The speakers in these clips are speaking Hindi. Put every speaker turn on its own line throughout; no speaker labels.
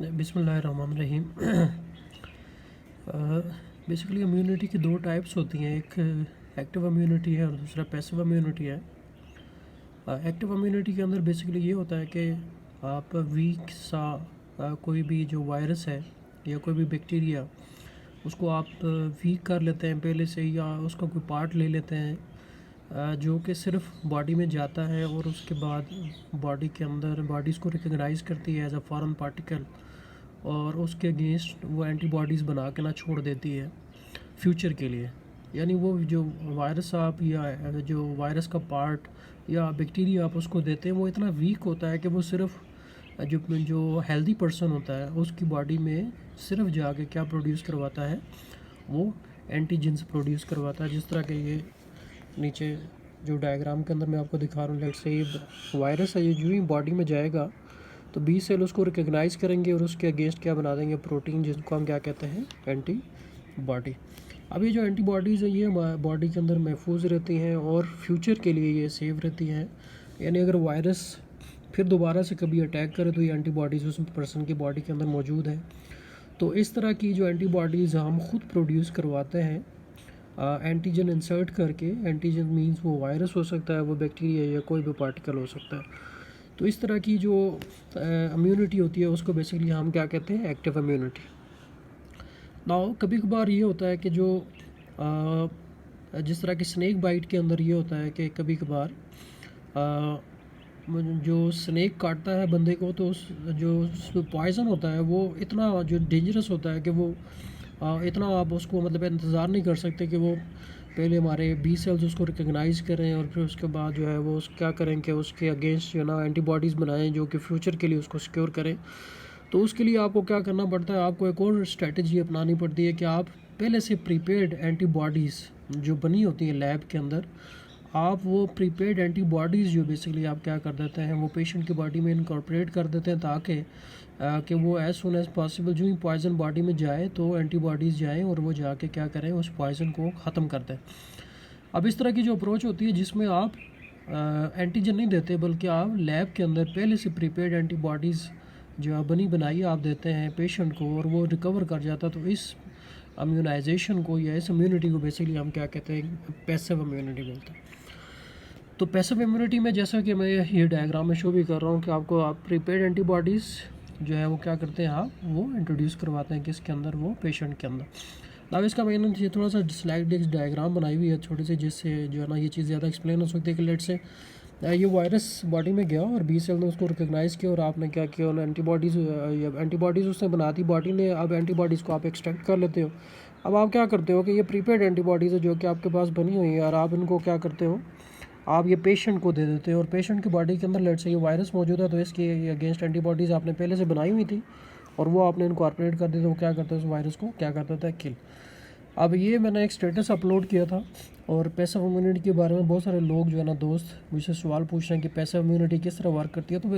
बिस्मिल्लाहिर्रहमानिर्रहीम। बेसिकली इम्यूनिटी की दो टाइप्स होती हैं, एक एक्टिव इम्यूनिटी है और दूसरा पैसिव इम्यूनिटी है। एक्टिव इम्यूनिटी के अंदर बेसिकली ये होता है कि आप वीक सा कोई भी जो वायरस है या कोई भी बैक्टीरिया उसको आप वीक कर लेते हैं पहले से, या उसका कोई पार्ट ले लेते हैं जो कि सिर्फ बॉडी में जाता है और उसके बाद बॉडी के अंदर बॉडी इसको रिकग्नाइज़ करती है एज अ फॉरेन पार्टिकल, और उसके अगेंस्ट वो एंटीबॉडीज़ बना के ना छोड़ देती है फ्यूचर के लिए। यानी वो जो वायरस आप या जो वायरस का पार्ट या बैक्टीरिया आप उसको देते हैं वो इतना वीक होता है कि वो सिर्फ जो जो हेल्दी पर्सन होता है उसकी बॉडी में सिर्फ जाके क्या प्रोड्यूस करवाता है, वो एंटीजेंस प्रोड्यूस करवाता है। जिस तरह के ये नीचे जो डायग्राम के अंदर मैं आपको दिखा रहा हूँ, लेट्स से ये वायरस है, ये जो ही बॉडी में जाएगा तो बी सेल उसको रिकग्नाइज़ करेंगे और उसके अगेंस्ट क्या बना देंगे, प्रोटीन, जिसको हम क्या कहते हैं, एंटीबॉडी। अब ये जो एंटीबॉडीज़ हैं ये बॉडी के अंदर महफूज रहती हैं और फ्यूचर के लिए ये सेव रहती हैं। यानी अगर वायरस फिर दोबारा से कभी अटैक करे तो ये एंटीबॉडीज़ उस पर्सन की बॉडी के अंदर मौजूद हैं। तो इस तरह की जो एंटीबॉडीज़ हम खुद प्रोड्यूस करवाते हैं एंटीजन इंसर्ट करके। एंटीजन मींस वो वायरस हो सकता है, वो बैक्टीरिया या कोई भी पार्टिकल हो सकता है। तो इस तरह की जो इम्यूनिटी होती है उसको बेसिकली हम क्या कहते हैं, एक्टिव इम्यूनिटी। नाउ कभी कभार ये होता है कि जो जिस तरह की स्नेक बाइट के अंदर ये होता है कि कभी कभार जो स्नेक काटता है बंदे को तो उस जो पॉइज़न होता है वो इतना जो डेंजरस होता है कि वो इतना आप उसको मतलब इंतज़ार नहीं कर सकते कि वो पहले हमारे बी सेल्स उसको रिकग्नाइज़ करें और फिर उसके बाद जो है वो क्या करें कि उसके अगेंस्ट जो ना एंटीबॉडीज़ बनाएं जो कि फ्यूचर के लिए उसको सिक्योर करें। तो उसके लिए आपको क्या करना पड़ता है, आपको एक और स्ट्रेटजी अपनानी पड़ती है कि आप पहले से प्रीपेड एंटीबॉडीज़ जो बनी होती है लैब के अंदर, आप वो प्रीपेड एंटीबॉडीज़ जो बेसिकली आप क्या कर देते हैं वो पेशेंट की बॉडी में इनकॉर्पोरेट कर देते हैं ताकि कि वो एज़ सुन एज़ पॉसिबल जो ही पॉइज़न बॉडी में जाए तो एंटीबॉडीज़ जाएँ और वो जाके क्या करें, उस पॉइज़न को ख़त्म कर दें। अब इस तरह की जो अप्रोच होती है जिसमें आप एंटीजन नहीं देते बल्कि आप लैब के अंदर पहले से प्रीपेड एंटीबॉडीज़ जो आप बनी बनाई आप देते हैं पेशेंट को और वो रिकवर कर जाता है। तो इस इम्यूनाइजेशन को या इस इम्यूनिटी को बेसिकली हम क्या कहते हैं, पैसिव इम्यूनिटी बोलते हैं। तो पैसिव इम्यूनिटी में जैसा कि मैं ये डायग्राम में शो भी कर रहा हूँ कि आपको आप प्रीपेड एंटीबॉडीज़ जो है वो क्या करते हैं, आप वो इंट्रोड्यूस करवाते हैं किसके अंदर, वो पेशेंट के अंदर। अब इसका मैंने ये थोड़ा सा स्लाइड एक डायग्राम बनाई हुई है छोटी सी, जिससे जो है ना ये चीज़ ज़्यादा एक्सप्लेन हो सकती है कि लेट से ये वायरस बॉडी में गया और बी सेल ने उसको रिकग्नाइज़ किया और आपने क्या किया, एंटीबॉडीज़ उसने बना दी बॉडी ने। अब एंटीबॉडीज़ को आप एक्सट्रैक्ट कर लेते हो। अब आप क्या करते हो कि ये प्रीपेड एंटीबॉडीज़ है जो कि आपके पास बनी हुई है और आप इनको क्या करते हो, आप ये पेशेंट को दे देते हो और पेशेंट की बॉडी के अंदर लेट से ये वायरस मौजूद है तो इसकी अगेंस्ट एंटीबॉडीज़ आपने पहले से बनाई हुई थी और वो आपने इनकॉर्पोरेट कर दी तो वो क्या करता है, उस वायरस को क्या करता था, किल। अब ये मैंने एक स्टेटस अपलोड किया था और पैसिव इम्यूनिटी के बारे में बहुत सारे लोग जो है ना दोस्त मुझसे सवाल पूछ रहे हैं कि पैसिव इम्यूनिटी किस तरह वर्क करती है। तो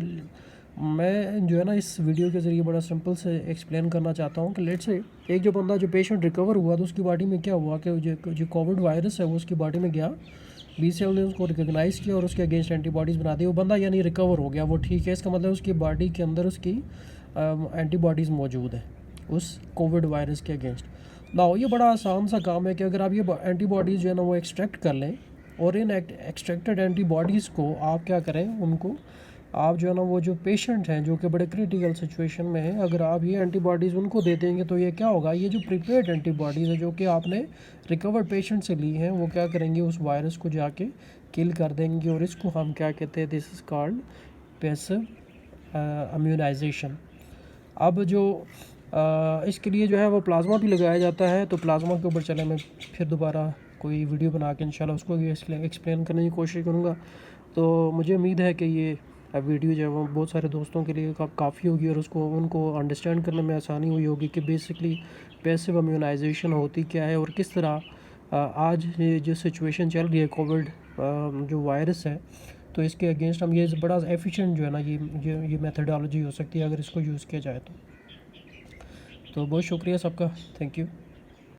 मैं जो है ना इस वीडियो के ज़रिए बड़ा सिंपल से एक्सप्लेन करना चाहता हूँ कि लेट से एक जो बंदा जो पेशेंट रिकवर हुआ तो उसकी बॉडी में क्या हुआ कि जो कोविड वायरस है वो उसकी बॉडी में गया, बी सेल ने उसको रिकग्नाइज़ किया और उसके अगेंस्ट एंटीबॉडीज़ बना दी, वो बंदा यानी रिकवर हो गया, वो ठीक है। इसका मतलब उसकी बॉडी के अंदर उसकी एंटीबॉडीज़ मौजूद है उस कोविड वायरस के अगेंस्ट। ना ये बड़ा आसान सा काम है कि अगर आप ये एंटीबॉडीज़ जो है ना वो एक्सट्रैक्ट कर लें और इन एक्सट्रैक्टेड एंटीबॉडीज़ को आप क्या करें, उनको आप जो है ना वो जो पेशेंट हैं जो कि बड़े क्रिटिकल सिचुएशन में हैं, अगर आप ये एंटीबॉडीज़ उनको दे देंगे तो ये क्या होगा, ये जो प्रीपेड एंटीबॉडीज़ है जो कि आपने रिकवर्ड पेशेंट से ली हैं वो क्या करेंगे, उस वायरस को जाके किल कर देंगे और इसको हम क्या कहते हैं, this is called passive immunization. अब जो इसके लिए जो है वो प्लाज्मा भी लगाया जाता है। तो प्लाज्मा के ऊपर चले मैं फिर दोबारा कोई वीडियो बना के इंशाल्लाह उसको भी एक्सप्लेन करने की कोशिश करूँगा। तो मुझे उम्मीद है कि ये वीडियो जो है वो बहुत सारे दोस्तों के लिए काफ़ी होगी और उसको उनको अंडरस्टैंड करने में आसानी हुई होगी कि बेसिकली पैसिव इम्यूनाइजेशन होती क्या है और किस तरह आज ये जो सिचुएशन चल रही है कोविड जो वायरस है तो इसके अगेंस्ट हम ये बड़ा एफिशिएंट जो है ना ये मेथडोलॉजी हो सकती है अगर इसको यूज़ किया जाए तो बहुत शुक्रिया सबका, थैंक यू।